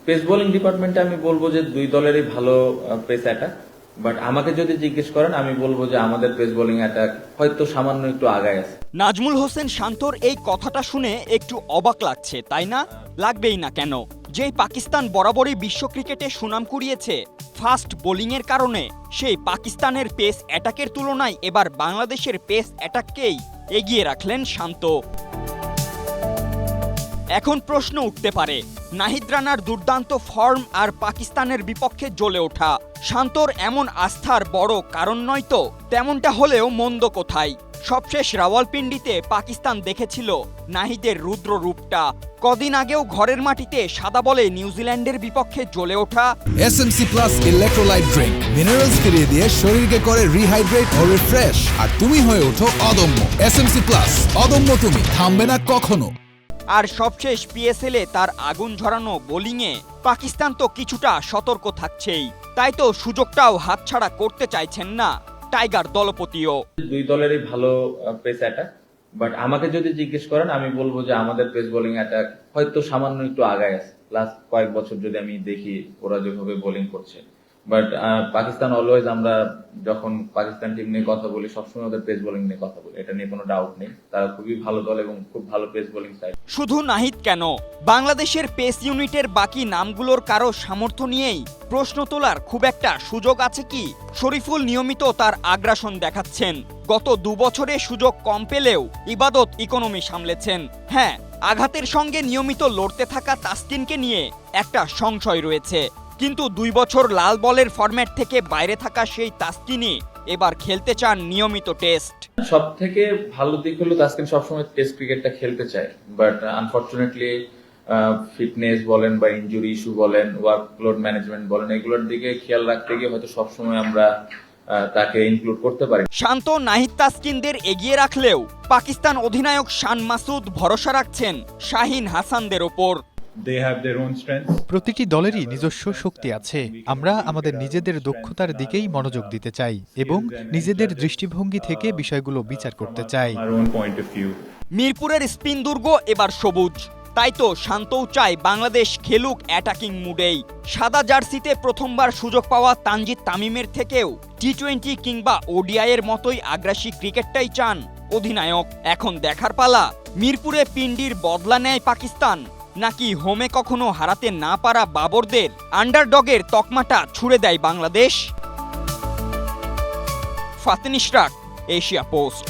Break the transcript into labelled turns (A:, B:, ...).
A: Pace bowling ডিপার্টমেন্টে আমি বলবো যে দুই দলেরই ভালো পেস অ্যাটাক, বাট আমাকে যদি জিজ্ঞেস করেন আমি বলবো যে আমাদের পেস বোলিং অ্যাটাক হয়তো সামান্য একটু আগায় আছে।
B: নাজমুল হোসেন শান্তর এই কথাটা শুনে একটু অবাক লাগছে, তাই না? লাগবেই না কেন, যেই পাকিস্তান বরাবরই বিশ্ব ক্রিকেটে সুনাম কুড়িয়েছে ফাস্ট বোলিংয়ের কারণে, সেই পাকিস্তানের পেস অ্যাটাকের তুলনায় এবার বাংলাদেশের পেস অ্যাটাককেই এগিয়ে রাখলেন শান্ত। এখন প্রশ্ন উঠতে পারে, নাহিদ রানার দুর্দান্ত ফর্ম আর পাকিস্তানের বিপক্ষে জ্বলে ওঠা শান্তর এমন আস্থার বড় কারণ নয় তো? তেমনটা হলেও মন্দ কোথায়? সবশেষ রাওয়ালপিন্ডিতে পাকিস্তান দেখেছিল নাহিদের রুদ্র রূপটা। কদিন আগেও ঘরের মাটিতে সাদা বলে নিউজিল্যান্ডের বিপক্ষে জ্বলে ওঠা
C: SMC plus electrolyte drink minerals ফিরিয়ে দিয়ে শরীরকে করে রিহাইড্রেট ও রিফ্রেশ, আর তুমি হয়ে ওঠো অদম্য। এসএমসি প্লাস, অদম্য তুমি, থামবে না কখনো।
B: আর সবশেষ পিএসএলে তার আগুন ঝরানো বোলিংয়ে পাকিস্তান তো কিছুটা সতর্ক থাকছেই, তাই তো সুযোগটাও হাতছাড়া করতে চাইছেন না টাইগার দলপতিও।
A: দুই দলেরই ভালো পেস অ্যাটাক, বাট আমাকে যদি জিজ্ঞেস করেন আমি বলবো যে আমাদের পেস বোলিং অ্যাটাক হয়তো সামান্য একটু আগায় আছে। লাস্ট কয়েক বছর যদি আমি দেখি ওরা যেভাবে বোলিং করছে, বাট পাকিস্তান অলওয়েজ, আমরা যখন পাকিস্তান টিম নিয়ে কথা বলি সবসময় ওদের পেস বোলিং নিয়ে কথা বলি, এটা নিয়ে কোনো ডাউট নেই। তারা খুবই ভালো দল এবং খুব ভালো পেস বোলিং সাইড।
B: শুধু নাহিদ কেন, বাংলাদেশের পেস ইউনিটের বাকি নামগুলোর কারো সামর্থ্য নিয়েই প্রশ্ন তোলার খুব একটা সুযোগ আছে কি? শরীফুল নিয়মিত তার আগ্রাসন দেখাচ্ছেন, গত 2 বছরে সুযোগ কম পেলেও ইবাদত ইকোনমি সামলেছেন। হ্যাঁ, আঘাতের সঙ্গে নিয়মিত লড়তে থাকা তাসকিনকে নিয়ে একটা সংশয় রয়েছে, কিন্তু 2 বছর লাল বলের ফরম্যাট থেকে বাইরে থাকা সেই তাসকিনই এবার খেলতে চান নিয়মিত টেস্ট।
A: সব থেকে ভালো দিক হলো তাসকিন সবসময় টেস্ট ক্রিকেটটা খেলতে চায়, বাট আনফরচুনেটলি ফিটনেস বলেন বা ইনজুরি ইস্যু বলেন, ওয়ার্কলোড ম্যানেজমেন্ট বলেন, এগুলোর দিকে খেয়াল রাখতে গিয়ে হয়তো সবসময় আমরা তাকে ইনক্লুড করতে পারি।
B: শান্ত নাহিদ তাসকিনদের এগিয়ে রাখলেও পাকিস্তান অধিনায়ক শান মাসুদ ভরসা রাখছেন শাহিন হাসানদের ওপর।
D: প্রতিটি দলেরই নিজস্ব শক্তি আছে। আমরা আমাদের নিজেদের দক্ষতার দিকেই মনোযোগ দিতে চাই এবং নিজেদের দৃষ্টিভঙ্গি থেকে বিষয়গুলো বিচার করতে চাই।
B: মিরপুরের স্পিন দুর্গ এবার সবুজ, তাই তো শান্তও চায় বাংলাদেশ খেলুক অ্যাটাকিং মুডেই। সাদা জার্সিতে প্রথমবার সুযোগ পাওয়া তানজিদ তামিমের থেকেও টি-20 কিংবা ওডিআই এর মতোই আগ্রাসী ক্রিকেটটাই চান অধিনায়ক। এখন দেখার পালা, মিরপুরে পিন্ডির বদলা নেয় পাকিস্তান, নাকি হোমে কখনো হারাতে না পারা বাবরদের আন্ডারডগের তকমাটা ছুড়ে দেয় বাংলাদেশ। Faten Ishraq, Asia post.